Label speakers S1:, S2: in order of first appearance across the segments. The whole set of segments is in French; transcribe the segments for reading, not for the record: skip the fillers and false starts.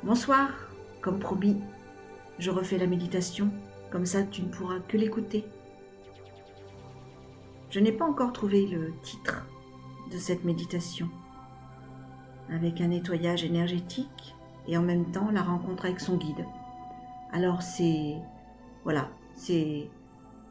S1: Bonsoir, comme promis, je refais la méditation, comme ça tu ne pourras que l'écouter. Je n'ai pas encore trouvé le titre de cette méditation, avec un nettoyage énergétique et en même temps la rencontre avec son guide. Alors c'est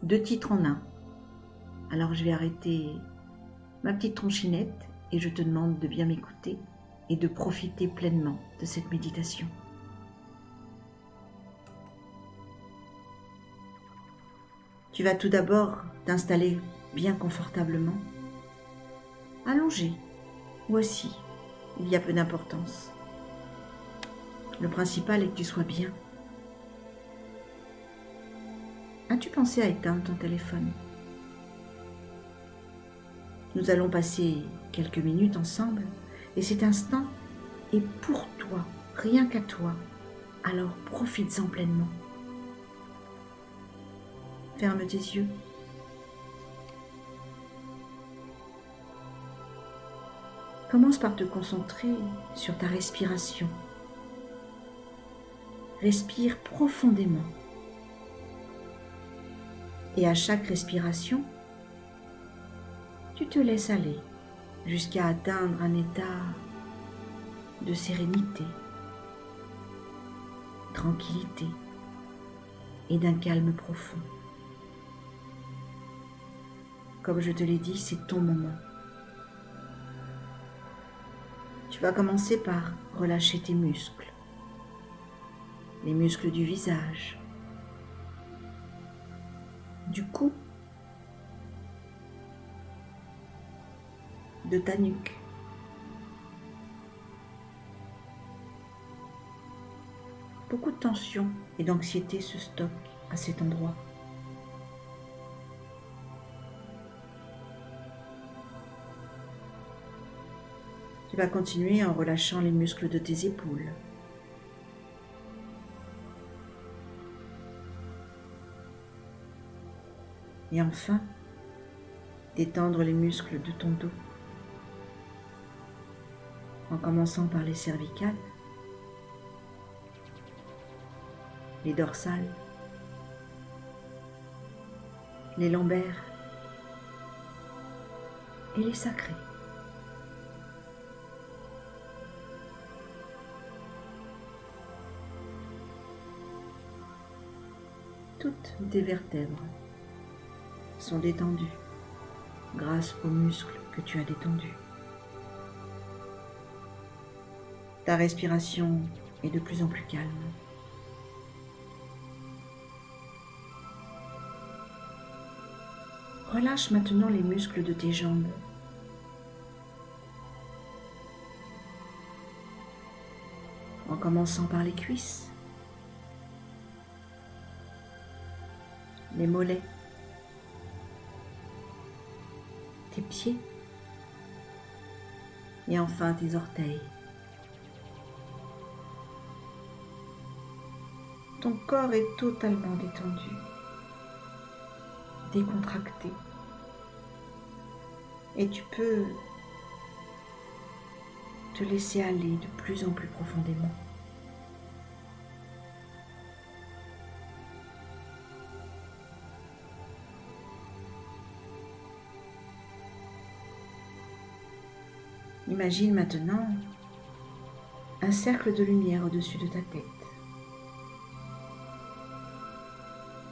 S1: 2 titres en un. Alors je vais arrêter ma petite tronchinette et je te demande de bien m'écouter et de profiter pleinement de cette méditation. Tu vas tout d'abord t'installer bien confortablement, allongé ou assis, il y a peu d'importance. Le principal est que tu sois bien. As-tu pensé à éteindre ton téléphone? Nous allons passer quelques minutes ensemble et cet instant est pour toi, rien qu'à toi. Alors profites-en pleinement. Ferme tes yeux. Commence par te concentrer sur ta respiration. Respire profondément. Et à chaque respiration, tu te laisses aller jusqu'à atteindre un état de sérénité, tranquillité et d'un calme profond. Comme je te l'ai dit, c'est ton moment. Tu vas commencer par relâcher tes muscles, les muscles du visage, du cou, de ta nuque. Beaucoup de tension et d'anxiété se stockent à cet endroit. Tu vas continuer en relâchant les muscles de tes épaules. Et enfin, détendre les muscles de ton dos, en commençant par les cervicales, les dorsales, les lombaires et les sacrés. Toutes tes vertèbres sont détendues grâce aux muscles que tu as détendus. Ta respiration est de plus en plus calme. Relâche maintenant les muscles de tes jambes. En commençant par les cuisses, les mollets, tes pieds et enfin tes orteils. Ton corps est totalement détendu, décontracté et tu peux te laisser aller de plus en plus profondément. Imagine maintenant un cercle de lumière au-dessus de ta tête.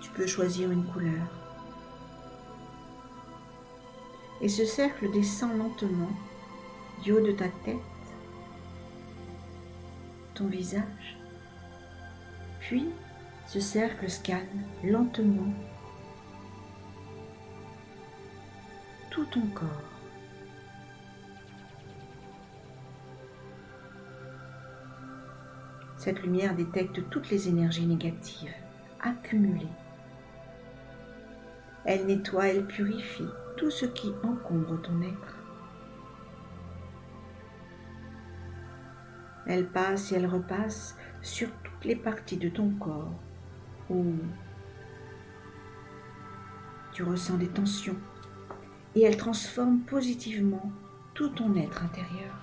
S1: Tu peux choisir une couleur. Et ce cercle descend lentement du haut de ta tête, ton visage. Puis, ce cercle scanne lentement tout ton corps. Cette lumière détecte toutes les énergies négatives accumulées. Elle nettoie, elle purifie tout ce qui encombre ton être. Elle passe et elle repasse sur toutes les parties de ton corps où tu ressens des tensions et elle transforme positivement tout ton être intérieur.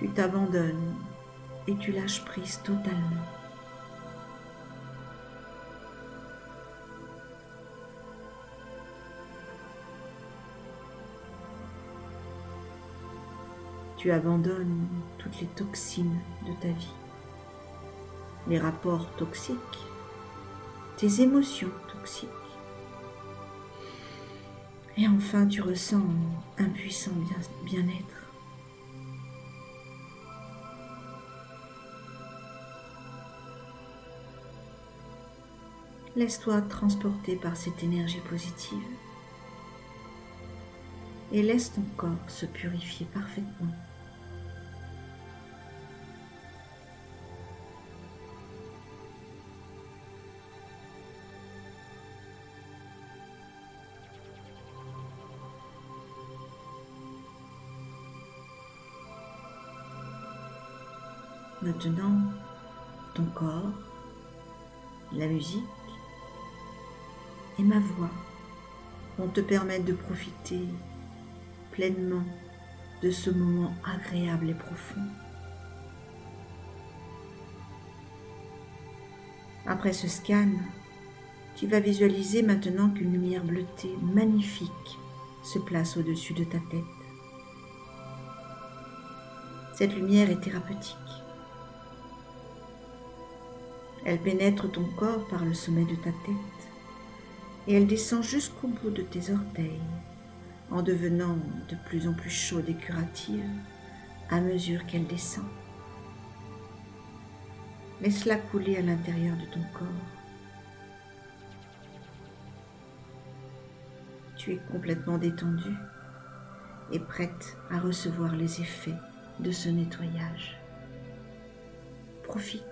S1: Tu t'abandonnes et tu lâches prise totalement. Tu abandonnes toutes les toxines de ta vie, les rapports toxiques, tes émotions toxiques. Et enfin, tu ressens un puissant bien-être. Laisse-toi transporter par cette énergie positive et laisse ton corps se purifier parfaitement. Maintenant, ton corps, la musique et ma voix vont te permettre de profiter pleinement de ce moment agréable et profond. Après ce scan, tu vas visualiser maintenant qu'une lumière bleutée magnifique se place au-dessus de ta tête. Cette lumière est thérapeutique. Elle pénètre ton corps par le sommet de ta tête et elle descend jusqu'au bout de tes orteils en devenant de plus en plus chaude et curative à mesure qu'elle descend. Laisse-la couler à l'intérieur de ton corps. Tu es complètement détendue et prête à recevoir les effets de ce nettoyage. Profite.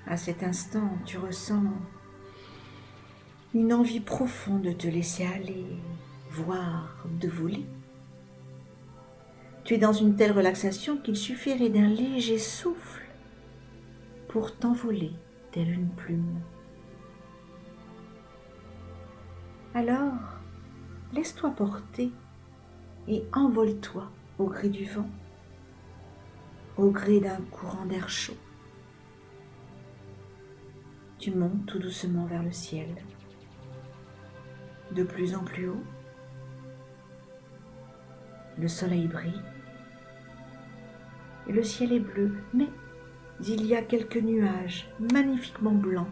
S1: À cet instant, tu ressens une envie profonde de te laisser aller, voire de voler. Tu es dans une telle relaxation qu'il suffirait d'un léger souffle pour t'envoler telle une plume. Alors, laisse-toi porter et envole-toi au gré du vent, au gré d'un courant d'air chaud. Tu montes tout doucement vers le ciel, de plus en plus haut. Le soleil brille et le ciel est bleu, mais il y a quelques nuages magnifiquement blancs.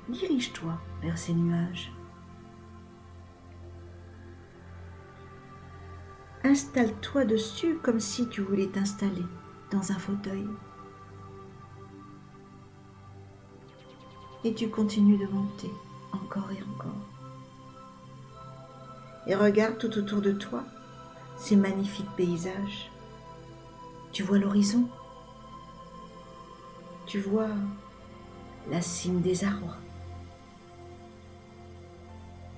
S1: Dirige-toi vers ces nuages. Installe-toi dessus comme si tu voulais t'installer dans un fauteuil. Et tu continues de monter encore et encore. Et regarde tout autour de toi ces magnifiques paysages. Tu vois l'horizon. Tu vois la cime des arbres.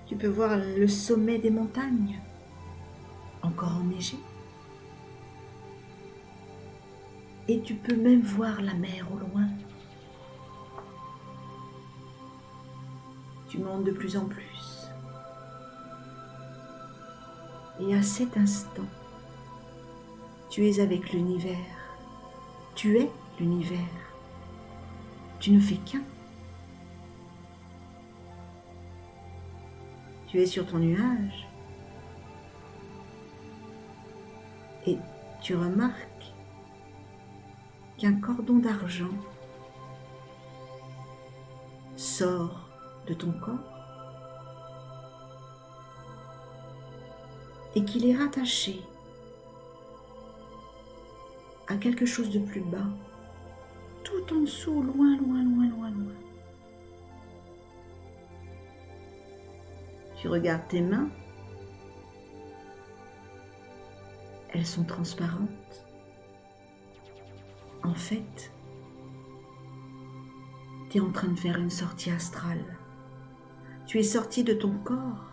S1: Tu peux voir le sommet des montagnes, encore enneigé. Et tu peux même voir la mer au loin. Tu montes de plus en plus. Et à cet instant, tu es avec l'univers. Tu es l'univers. Tu ne fais qu'un. Tu es sur ton nuage. Et tu remarques qu'un cordon d'argent sort de ton corps et qu'il est rattaché à quelque chose de plus bas, tout en dessous, loin, loin, loin, loin, loin. Tu regardes tes mains. Elles sont transparentes. En fait, tu es en train de faire une sortie astrale. Tu es sorti de ton corps.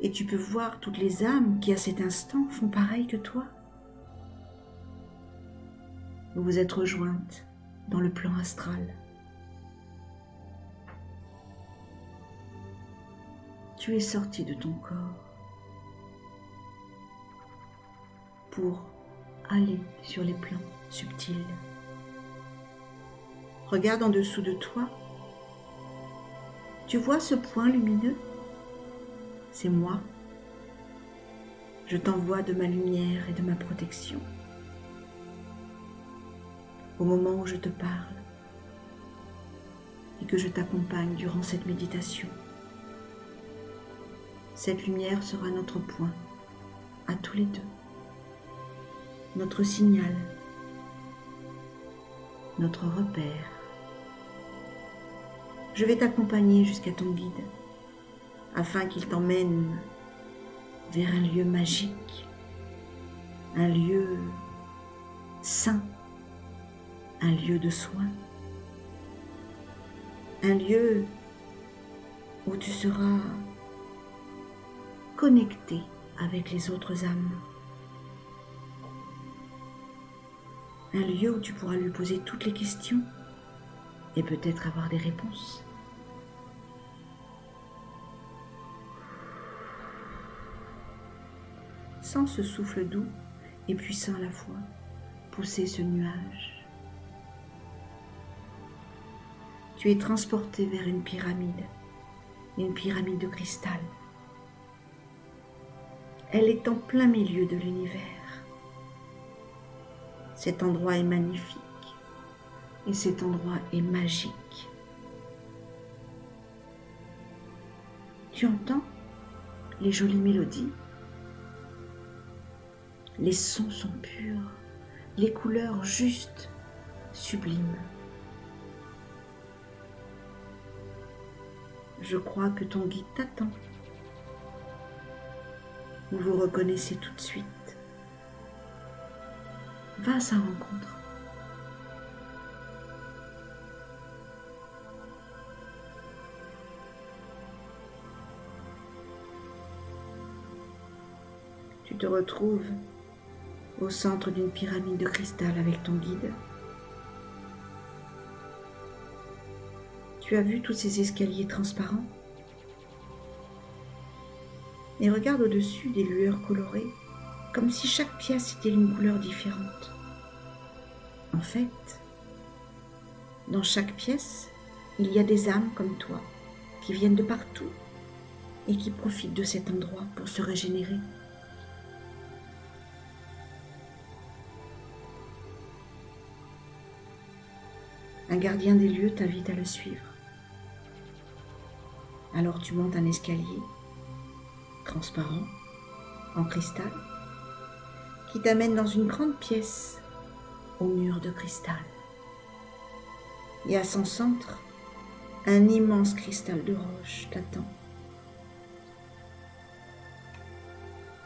S1: Et tu peux voir toutes les âmes qui, à cet instant, font pareil que toi. Vous vous êtes rejointes dans le plan astral. Tu es sorti de ton corps pour aller sur les plans subtils. Regarde en dessous de toi. Tu vois ce point lumineux? C'est moi. Je t'envoie de ma lumière et de ma protection. Au moment où je te parle et que je t'accompagne durant cette méditation, cette lumière sera notre point à tous les deux, notre signal, notre repère. Je vais t'accompagner jusqu'à ton guide afin qu'il t'emmène vers un lieu magique, un lieu saint, un lieu de soins, un lieu où tu seras connecté avec les autres âmes, un lieu où tu pourras lui poser toutes les questions et peut-être avoir des réponses. Sens ce souffle doux et puissant à la fois pousser ce nuage. Tu es transporté vers une pyramide de cristal. Elle est en plein milieu de l'univers. Cet endroit est magnifique et cet endroit est magique. Tu entends les jolies mélodies? Les sons sont purs, les couleurs justes, sublimes. Je crois que ton guide t'attend. Vous vous reconnaissez tout de suite. Va à sa rencontre. Tu te retrouves au centre d'une pyramide de cristal avec ton guide. Tu as vu tous ces escaliers transparents? Et regarde au-dessus des lueurs colorées, comme si chaque pièce était d'une couleur différente. En fait, dans chaque pièce, il y a des âmes comme toi, qui viennent de partout et qui profitent de cet endroit pour se régénérer. Un gardien des lieux t'invite à le suivre. Alors tu montes un escalier transparent, en cristal, qui t'amène dans une grande pièce aux murs de cristal. Et à son centre, un immense cristal de roche t'attend.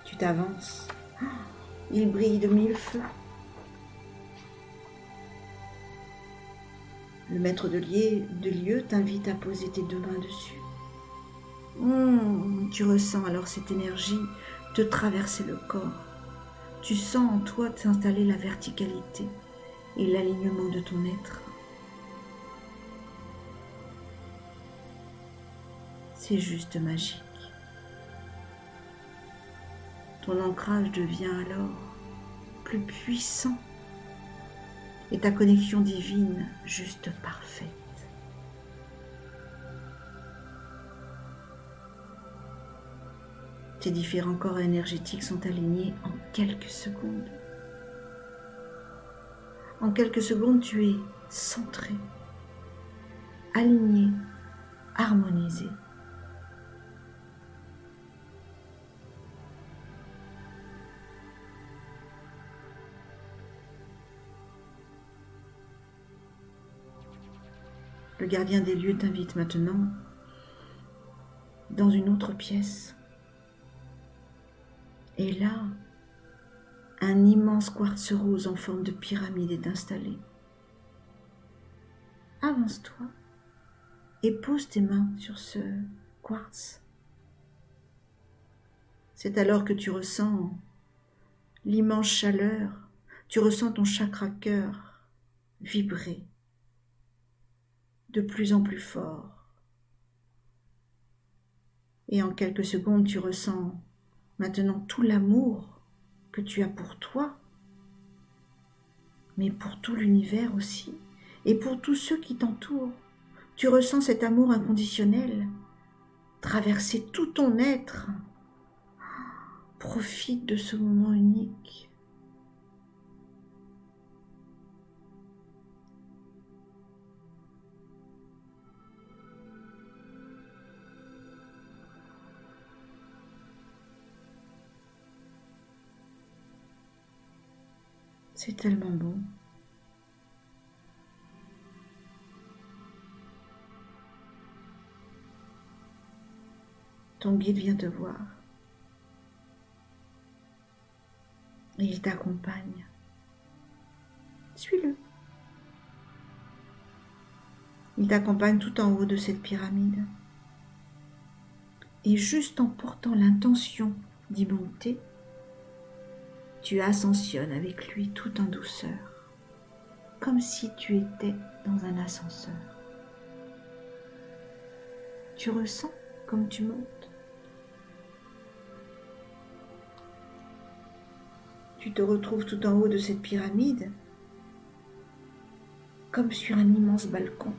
S1: Tu t'avances. Il brille de mille feux. Le maître de lieu t'invite à poser tes deux mains dessus. Tu ressens alors cette énergie te traverser le corps. Tu sens en toi s'installer la verticalité et l'alignement de ton être. C'est juste magique. Ton ancrage devient alors plus puissant et ta connexion divine juste parfaite. Tes différents corps énergétiques sont alignés en quelques secondes. En quelques secondes, tu es centré, aligné, harmonisé. Le gardien des lieux t'invite maintenant dans une autre pièce. Et là, un immense quartz rose en forme de pyramide est installé. Avance-toi et pose tes mains sur ce quartz. C'est alors que tu ressens l'immense chaleur, tu ressens ton chakra cœur vibrer de plus en plus fort. Et en quelques secondes, tu ressens maintenant tout l'amour que tu as pour toi, mais pour tout l'univers aussi, et pour tous ceux qui t'entourent. Tu ressens cet amour inconditionnel traverser tout ton être. Profite de ce moment unique. C'est tellement beau. Ton guide vient te voir et il t'accompagne. Suis-le. Il t'accompagne tout en haut de cette pyramide. Et juste en portant l'intention d'y monter, tu ascensionnes avec lui tout en douceur, comme si tu étais dans un ascenseur. Tu ressens comme tu montes. Tu te retrouves tout en haut de cette pyramide, comme sur un immense balcon.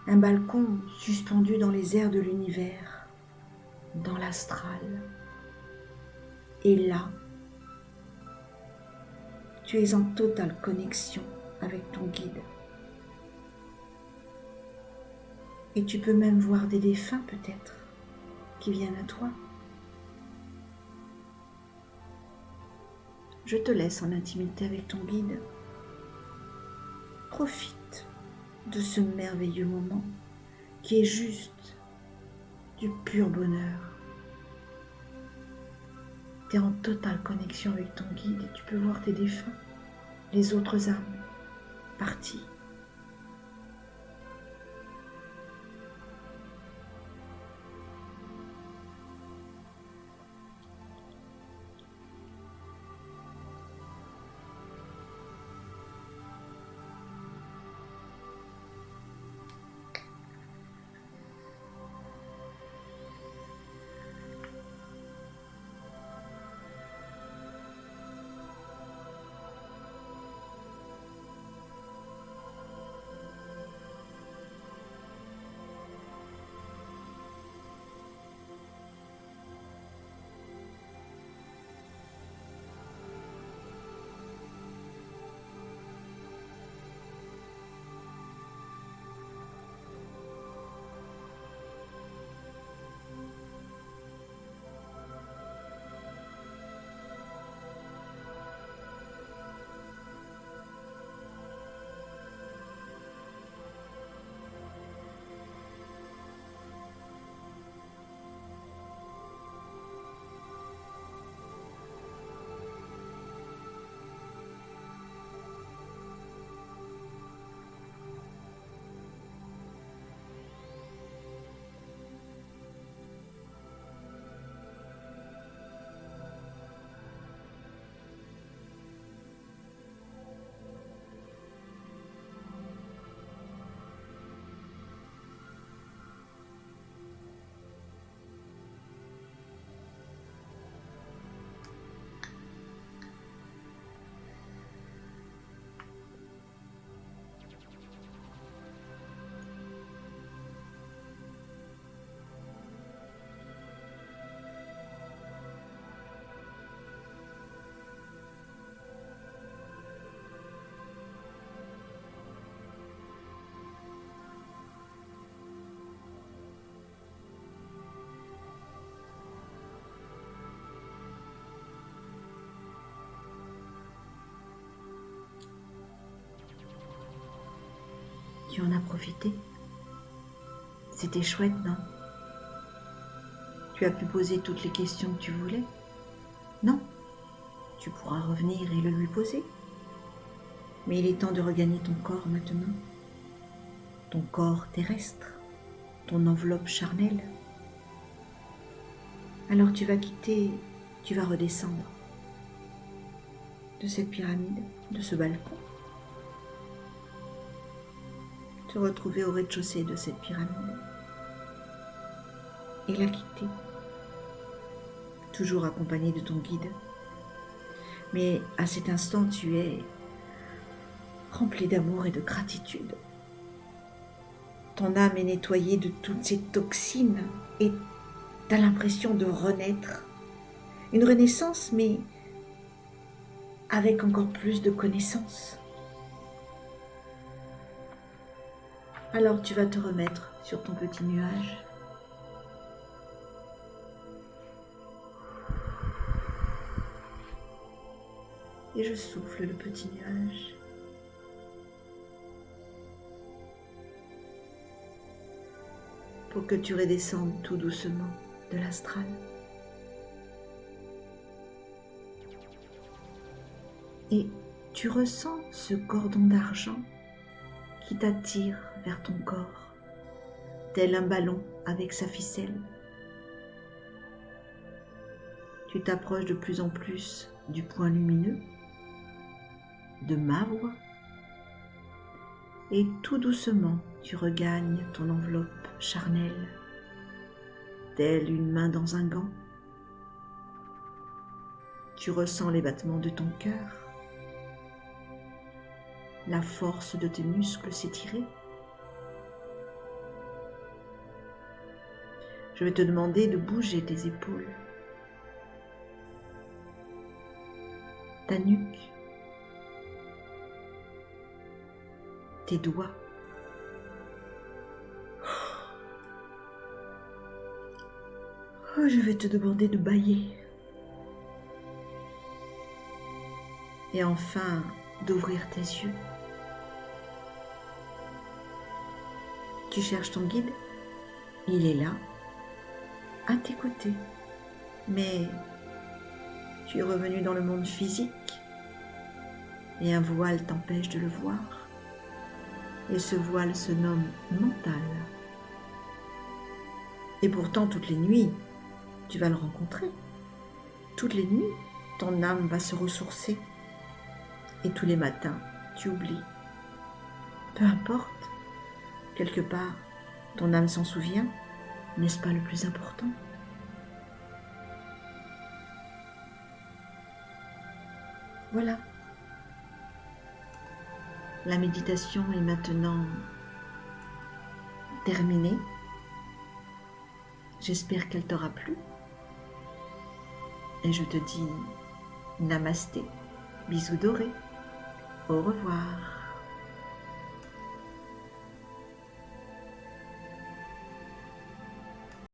S1: Un balcon suspendu dans les airs de l'univers, dans l'astral. Et là, tu es en totale connexion avec ton guide. Et tu peux même voir des défunts peut-être qui viennent à toi. Je te laisse en intimité avec ton guide. Profite de ce merveilleux moment qui est juste du pur bonheur. Tu es en totale connexion avec ton guide et tu peux voir tes défunts, les autres âmes parties. Tu en as profité? C'était chouette, non? Tu as pu poser toutes les questions que tu voulais? Non, tu pourras revenir et le lui poser. Mais il est temps de regagner ton corps maintenant. Ton corps terrestre, ton enveloppe charnelle. Alors tu vas quitter, tu vas redescendre de cette pyramide, de ce balcon. Te retrouver au rez-de-chaussée de cette pyramide. Et la quitter. Toujours accompagné de ton guide. Mais à cet instant, tu es rempli d'amour et de gratitude. Ton âme est nettoyée de toutes ces toxines et tu as l'impression de renaître. Une renaissance, mais avec encore plus de connaissances. Alors tu vas te remettre sur ton petit nuage. Et je souffle le petit nuage. Pour que tu redescendes tout doucement de l'astral. Et tu ressens ce cordon d'argent qui t'attire vers ton corps, tel un ballon avec sa ficelle. Tu t'approches de plus en plus du point lumineux, de ma voix, et tout doucement tu regagnes ton enveloppe charnelle, telle une main dans un gant. Tu ressens les battements de ton cœur, la force de tes muscles s'étirer. Je vais te demander de bouger tes épaules, ta nuque, tes doigts. Oh, je vais te demander de bâiller. Et enfin, d'ouvrir tes yeux. Tu cherches ton guide, il est là, à tes côtés. Mais tu es revenu dans le monde physique et un voile t'empêche de le voir. Et ce voile se nomme mental. Et pourtant, toutes les nuits, tu vas le rencontrer. Toutes les nuits, ton âme va se ressourcer. Et tous les matins, tu oublies. Peu importe, quelque part, ton âme s'en souvient, n'est-ce pas le plus important? Voilà. La méditation est maintenant terminée. J'espère qu'elle t'aura plu. Et je te dis namasté, bisous dorés, au revoir.